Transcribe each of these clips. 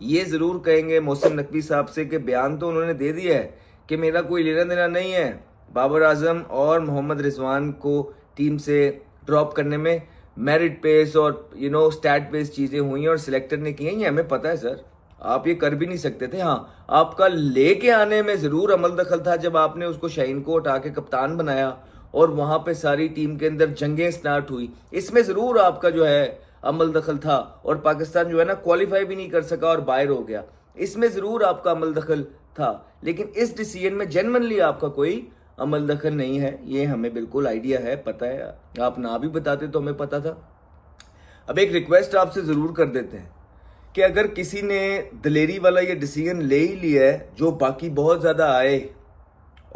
یہ ضرور کہیں گے محسن نقوی صاحب سے کہ بیان تو انہوں نے دے دیا ہے کہ میرا کوئی لینا دینا نہیں ہے بابر اعظم اور محمد رضوان کو ٹیم سے ڈراپ کرنے میں. میرٹ بیس اور اسٹیٹ بیس چیزیں ہوئی ہیں اور سلیکٹر نے کی ہیں, یہ ہمیں پتہ ہے سر, آپ یہ کر بھی نہیں سکتے تھے. ہاں آپ کا لے کے آنے میں ضرور عمل دخل تھا جب آپ نے اس کو شاہین کو اٹھا کے کپتان بنایا اور وہاں پہ ساری ٹیم کے اندر جنگیں سٹارٹ ہوئی, اس میں ضرور آپ کا جو ہے عمل دخل تھا اور پاکستان جو ہے نا کوالیفائی بھی نہیں کر سکا اور باہر ہو گیا, اس میں ضرور آپ کا عمل دخل تھا. لیکن اس ڈیسیژن میں جنرلی آپ کا کوئی عمل دخل نہیں ہے, یہ ہمیں بالکل آئیڈیا ہے, پتہ ہے. آپ نہ بھی بتاتے تو ہمیں پتہ تھا. اب ایک ریکویسٹ آپ سے ضرور کر دیتے ہیں کہ اگر کسی نے دلیری والا یہ ڈیسیژن لے ہی لیا ہے, جو باقی بہت زیادہ آئے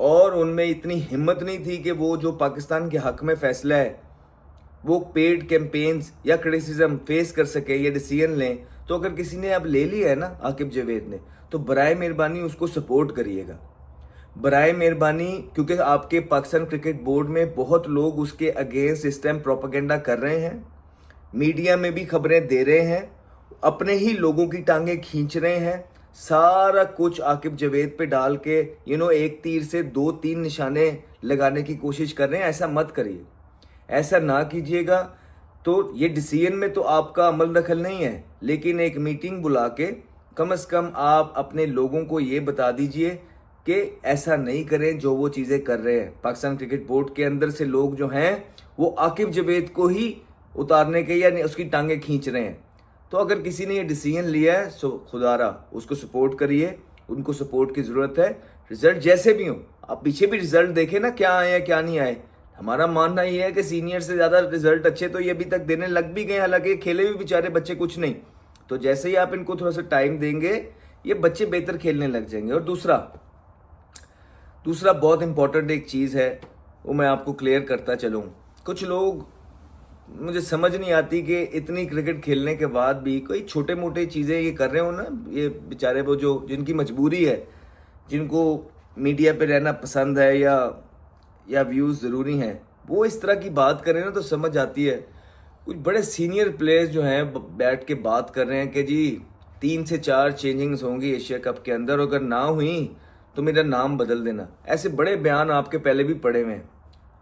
اور ان میں اتنی ہمت نہیں تھی کہ وہ جو پاکستان کے حق میں فیصلہ ہے وہ پیڈ کیمپینز یا کرٹیسزم فیس کر سکے, یہ ڈیسیژن لیں, تو اگر کسی نے اب لے لیا ہے نا عاقب جاوید نے, تو برائے مہربانی اس کو سپورٹ کریے گا, برائے مہربانی, کیونکہ آپ کے پاکستان کرکٹ بورڈ میں بہت لوگ اس کے اگینسٹ اس ٹائم پروپیگنڈا کر رہے ہیں, میڈیا میں بھی خبریں دے رہے ہیں, اپنے ہی لوگوں کی ٹانگیں کھینچ رہے ہیں, سارا کچھ عاقب جاوید پہ ڈال کے ایک تیر سے 2-3 نشانے لگانے کی کوشش کر رہے ہیں. ایسا مت کریے, ایسا نہ کیجیے گا. تو یہ ڈیسیژن میں تو آپ کا عمل دخل نہیں ہے, لیکن ایک میٹنگ بلا کے کم از کم آپ اپنے لوگوں کو یہ بتا دیجئے کہ ایسا نہیں کریں جو وہ چیزیں کر رہے ہیں. پاکستان کرکٹ بورڈ کے اندر سے لوگ جو ہیں وہ عاقب جاوید کو ہی اتارنے کے یا اس کی ٹانگیں کھینچ رہے ہیں. تو اگر کسی نے یہ ڈیسیژن لیا ہے سو خدا را اس کو سپورٹ کریے, ان کو سپورٹ کی ضرورت ہے. رزلٹ جیسے بھی ہوں, آپ پیچھے بھی رزلٹ دیکھیں نا, کیا آئے ہیں کیا نہیں آئے. ہمارا ماننا یہ ہے کہ سینئر سے زیادہ رزلٹ اچھے تو یہ ابھی تک دینے لگ بھی گئے, حالانکہ کھیلے بھی بیچارے بچے کچھ نہیں. تو جیسے ہی آپ ان کو تھوڑا سا ٹائم دیں گے یہ بچے بہتر کھیلنے لگ جائیں گے. اور دوسرا بہت امپورٹنٹ ایک چیز ہے, وہ میں آپ کو کلیئر کرتا چلوں. کچھ لوگ, مجھے سمجھ نہیں آتی کہ اتنی کرکٹ کھیلنے کے بعد بھی کوئی چھوٹے موٹے چیزیں یہ کر رہے ہوں نا, یہ بیچارے وہ جو جن کی مجبوری ہے, جن کو میڈیا پہ رہنا پسند ہے یا ویوز ضروری ہیں, وہ اس طرح کی بات کر رہے ہیں نا تو سمجھ آتی ہے. کچھ بڑے سینئر پلیئرز جو ہیں بیٹھ کے بات کر رہے ہیں کہ جی 3 سے 4 چینجنگز ہوں گی ایشیا کپ کے اندر, اگر نہ ہوئیں تو میرا نام بدل دینا. ایسے بڑے بیان آپ کے پہلے بھی پڑے ہوئے ہیں.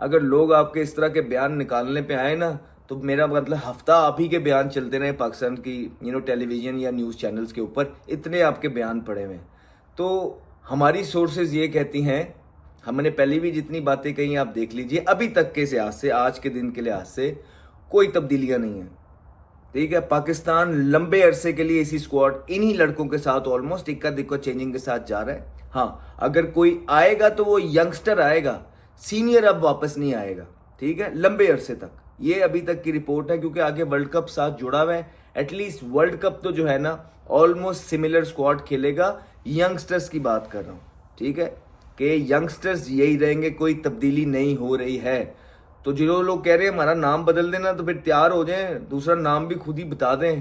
اگر لوگ آپ کے اس طرح کے بیان نکالنے پہ آئے نا تو میرا مطلب ہفتہ آپ ہی کے بیان چلتے رہے پاکستان کی ٹیلی ویژن یا نیوز چینلز کے اوپر, اتنے آپ کے بیان پڑے ہوئے ہیں. تو ہماری سورسز یہ کہتی ہیں, ہم نے پہلے بھی جتنی باتیں کہیں آپ دیکھ لیجئے, ابھی تک کے لحاظ سے, آج کے دن کے لحاظ سے کوئی تبدیلیاں نہیں ہیں. ٹھیک ہے, پاکستان لمبے عرصے کے لیے اسی اسکواڈ انہی لڑکوں کے ساتھ آلموسٹ اکا دکا چینجنگ کے ساتھ جا رہا ہے. ہاں اگر کوئی آئے گا تو وہ ینگسٹر آئے گا, سینئر اب واپس نہیں آئے گا. ٹھیک ہے, لمبے عرصے تک, یہ ابھی تک کی رپورٹ ہے, کیونکہ آگے ورلڈ کپ ساتھ جڑا ہوا ہے. ایٹ لیسٹ ورلڈ کپ تو جو ہے نا آلموسٹ سملر اسکواڈ کھیلے گا. ینگسٹرز کی بات کر رہا ہوں, ٹھیک ہے, کہ ینگسٹرز یہی رہیں گے, کوئی تبدیلی نہیں ہو رہی ہے. تو جو لوگ کہہ رہے ہیں ہمارا نام بدل دینا, تو پھر تیار ہو جائیں, دوسرا نام بھی خود ہی بتا دیں,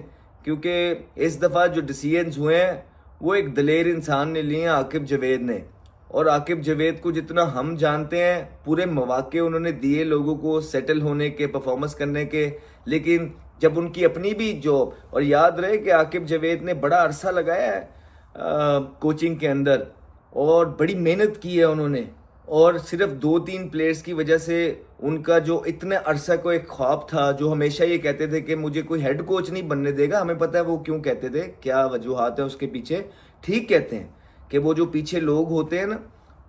کیونکہ اس دفعہ جو ڈیسیژنز ہوئے ہیں وہ ایک دلیر انسان نے لیے ہیں, عاقب جاوید نے. اور عاقب جاوید کو جتنا ہم جانتے ہیں پورے مواقع انہوں نے دیے لوگوں کو سیٹل ہونے کے, پرفارمنس کرنے کے, لیکن جب ان کی اپنی بھی جو, اور یاد رہے کہ عاقب جاوید نے بڑا عرصہ لگایا ہے کوچنگ کے اندر اور بڑی محنت کی ہے انہوں نے, اور صرف 2-3 پلیئرز کی وجہ سے ان کا جو اتنے عرصہ کو ایک خواب تھا, جو ہمیشہ یہ کہتے تھے کہ مجھے کوئی ہیڈ کوچ نہیں بننے دے گا. ہمیں پتہ ہے وہ کیوں کہتے تھے, کیا وجوہات ہیں اس کے پیچھے. ٹھیک کہتے ہیں کہ وہ جو پیچھے لوگ ہوتے ہیں نا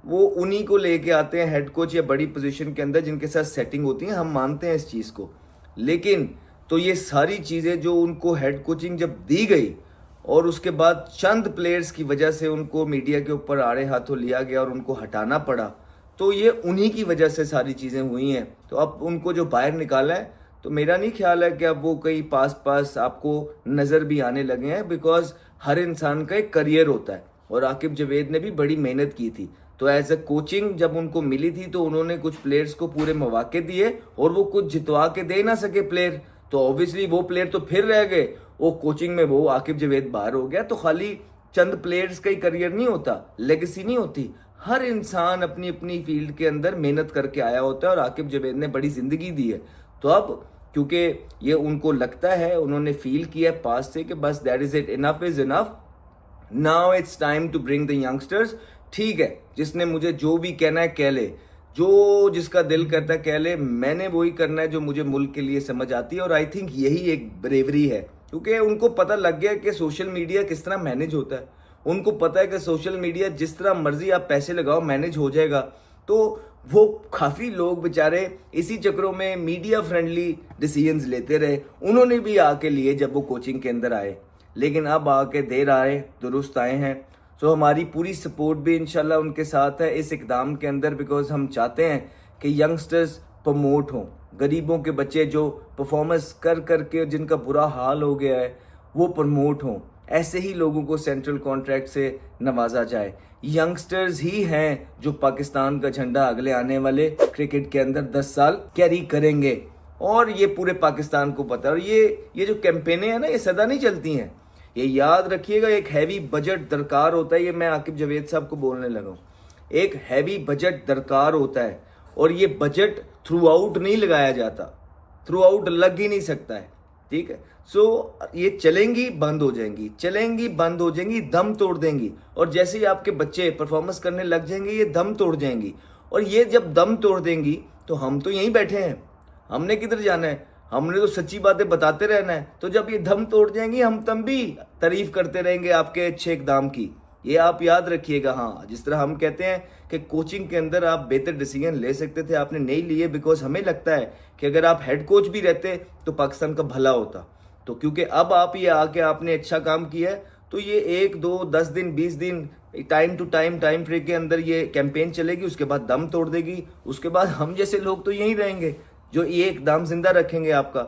وہ انہی کو لے کے آتے ہیں ہیڈ کوچ یا بڑی پوزیشن کے اندر جن کے ساتھ سیٹنگ ہوتی ہیں, ہم مانتے ہیں اس چیز کو. لیکن تو یہ ساری چیزیں جو ان کو ہیڈ کوچنگ جب دی گئی اور اس کے بعد چند پلیئرز کی وجہ سے ان کو میڈیا کے اوپر آڑے ہاتھوں لیا گیا اور ان کو ہٹانا پڑا, تو یہ انہی کی وجہ سے ساری چیزیں ہوئی ہیں. تو اب ان کو جو باہر نکالا ہے, تو میرا نہیں خیال ہے کہ اب وہ کئی پاس آپ کو نظر بھی آنے لگے ہیں, بیکاز ہر انسان کا ایک کریئر ہوتا ہے, اور عاقب جاوید نے بھی بڑی محنت کی تھی. تو ایز اے کوچنگ جب ان کو ملی تھی تو انہوں نے کچھ پلیئرز کو پورے مواقع دیے, اور وہ کچھ جتوا کے دے نہ سکے پلیئر, تو اوبیسلی وہ پلیئر تو پھر رہ گئے, وہ کوچنگ میں وہ عاقب جاوید باہر ہو گیا. تو خالی چند پلیئرز کا ہی کریئر نہیں ہوتا, لیگیسی نہیں ہوتی. ہر انسان اپنی اپنی فیلڈ کے اندر محنت کر کے آیا ہوتا ہے, اور عاقب جاوید نے بڑی زندگی دی ہے. تو اب کیونکہ یہ ان کو لگتا ہے, انہوں نے فیل کیا ہے پاس سے کہ بس that is it, enough is enough, Now it's time to bring the youngsters. ٹھیک ہے, جس نے مجھے جو بھی کہنا ہے کہہ لے, جو جس کا دل کرتا ہے کہہ لے, میں نے وہی کرنا ہے جو مجھے ملک کے لیے سمجھ آتی ہے. اور آئی تھنک یہی ایک بریوری ہے, کیونکہ ان کو پتہ لگ گیا کہ سوشل میڈیا کس طرح مینیج ہوتا ہے. ان کو پتہ ہے کہ سوشل میڈیا جس طرح مرضی آپ پیسے لگاؤ مینیج ہو جائے گا. تو وہ کافی لوگ بیچارے اسی چکروں میں میڈیا فرینڈلی ڈیسیژنز لیتے رہے. انہوں نے بھی آ کے لیے جب وہ کوچنگ کے اندر آئے, لیکن اب آ کے دیر آئے درست آئے ہیں. سو ہماری پوری سپورٹ بھی انشاءاللہ ان کے ساتھ ہے اس اقدام کے اندر, بیکاز ہم چاہتے ہیں کہ ینگسٹرز پروموٹ ہوں. غریبوں کے بچے جو پرفارمنس کر کے جن کا برا حال ہو گیا ہے وہ پروموٹ ہوں. ایسے ہی لوگوں کو سینٹرل کانٹریکٹ سے نوازا جائے. ینگسٹرز ہی ہیں جو پاکستان کا جھنڈا اگلے آنے والے کرکٹ کے اندر 10 سال کیری کریں گے, اور یہ پورے پاکستان کو پتہ ہے. اور یہ جو کیمپینیں ہیں نا, یہ سدا نہیں چلتی ہیں. یہ یاد رکھیے گا, ایک ہیوی بجٹ درکار ہوتا ہے. یہ میں عاقب جاوید صاحب کو بولنے لگا ہوں, ایک ہیوی بجٹ درکار ہوتا ہے, اور یہ بجٹ تھرو آؤٹ نہیں لگایا جاتا, تھرو آؤٹ لگ ہی نہیں سکتا ہے. ٹھیک ہے, سو یہ چلیں گی بند ہو جائیں گی, چلیں گی بند ہو جائیں گی, دم توڑ دیں گی. اور جیسے ہی آپ کے بچے پرفارمنس کرنے لگ جائیں گے یہ دم توڑ جائیں گی. اور یہ جب دم توڑ دیں گی تو ہم تو یہیں بیٹھے ہیں, ہم نے کدھر جانا ہے؟ ہم نے تو سچی باتیں بتاتے رہنا ہے. تو جب یہ دم توڑ جائیں گی ہم تب بھی تعریف کرتے رہیں گے آپ کے اچھے اقدام کی. یہ آپ یاد رکھیے گا. ہاں, جس طرح ہم کہتے ہیں کہ کوچنگ کے اندر آپ بہتر ڈیسیژن لے سکتے تھے, آپ نے نہیں لیے, بیکاز ہمیں لگتا ہے کہ اگر آپ ہیڈ کوچ بھی رہتے تو پاکستان کا بھلا ہوتا. تو کیونکہ اب آپ یہ آ کے آپ نے اچھا کام کیا ہے, تو یہ 1 2 10 دن 20 دن time to time time free کے اندر یہ کیمپین چلے گی. اس کے بعد دم توڑ دے گی. اس کے بعد ہم جیسے لوگ تو یہیں رہیں گے جو یہ اقدام زندہ رکھیں گے آپ کا.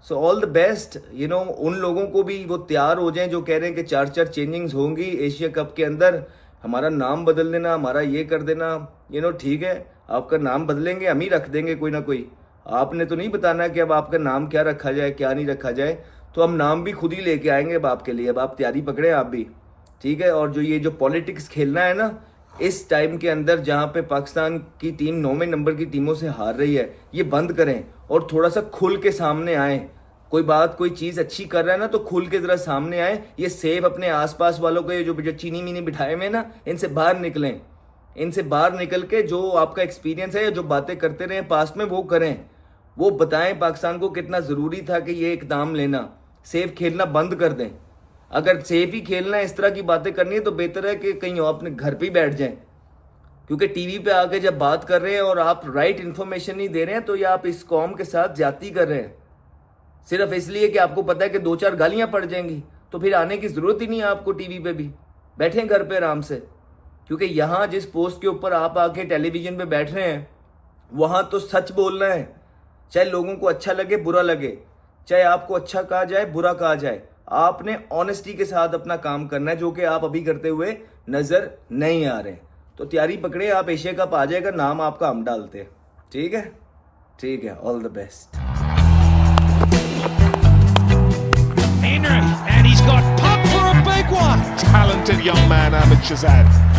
سو آل دا بیسٹ. ان لوگوں کو بھی وہ تیار ہو جائیں جو کہہ رہے ہیں کہ 4 چینجنگز ہوں گی ایشیا کپ کے اندر, ہمارا نام بدل دینا, ہمارا یہ کر دینا. ٹھیک ہے, آپ کا نام بدلیں گے, ہم ہی رکھ دیں گے کوئی نہ کوئی. آپ نے تو نہیں بتانا کہ اب آپ کا نام کیا رکھا جائے کیا نہیں رکھا جائے. تو ہم نام بھی خود ہی لے کے آئیں گے اب آپ کے لیے. اب آپ تیاری پکڑیں آپ بھی. ٹھیک ہے, اور جو پولیٹکس کھیلنا ہے نا اس ٹائم کے اندر, جہاں پہ پاکستان کی ٹیم 9ویں نمبر کی ٹیموں سے ہار رہی ہے, یہ بند کریں اور تھوڑا سا کھل کے سامنے آئیں. کوئی بات کوئی چیز اچھی کر رہا ہے نا تو کھل کے ذرا سامنے آئیں. یہ سیب اپنے آس پاس والوں کو جو چینی مینی بٹھائے ہوئے نا, ان سے باہر نکلیں. ان سے باہر نکل کے جو آپ کا ایکسپیرینس ہے یا جو باتیں کرتے رہے پاسٹ میں وہ کریں, وہ بتائیں پاکستان کو کتنا ضروری تھا کہ یہ اقدام لینا. سیف کھیلنا بند کر دیں. اگر سیف ہی کھیلنا ہے, اس طرح کی باتیں کرنی ہے, تو بہتر ہے کہ کہیں اپنے گھر پہ ہی بیٹھ جائیں. کیونکہ ٹی وی پہ آ کے جب بات کر رہے ہیں اور آپ رائٹ انفارمیشن نہیں دے رہے ہیں تو یہ آپ اس قوم کے ساتھ زیادتی کر رہے ہیں, صرف اس لیے کہ آپ کو پتہ ہے کہ 2 4 گالیاں پڑ جائیں گی. تو پھر آنے کی ضرورت ہی نہیں ہے آپ کو ٹی وی پہ بھی. بیٹھیں گھر پہ آرام سے, کیونکہ یہاں جس پوسٹ کے اوپر آپ آ کے ٹیلی ویژن پہ بیٹھ رہے ہیں وہاں تو سچ بولنا ہے, چاہے لوگوں کو اچھا لگے برا لگے, چاہے آپ کو اچھا کہا جائے برا کہا جائے. آپ نے آنیسٹی کے ساتھ اپنا کام کرنا ہے, جو کہ آپ ابھی کرتے ہوئے نظر نہیں آ رہے. تو تیاری پکڑے, آپ ایشیا کپ آ جائے گا, نام آپ کا ہم ڈالتے ہیں. ٹھیک ہے, ٹھیک ہے, all the best. And he's got pumped for a big one. Talented young man, Ahmed Shahzad.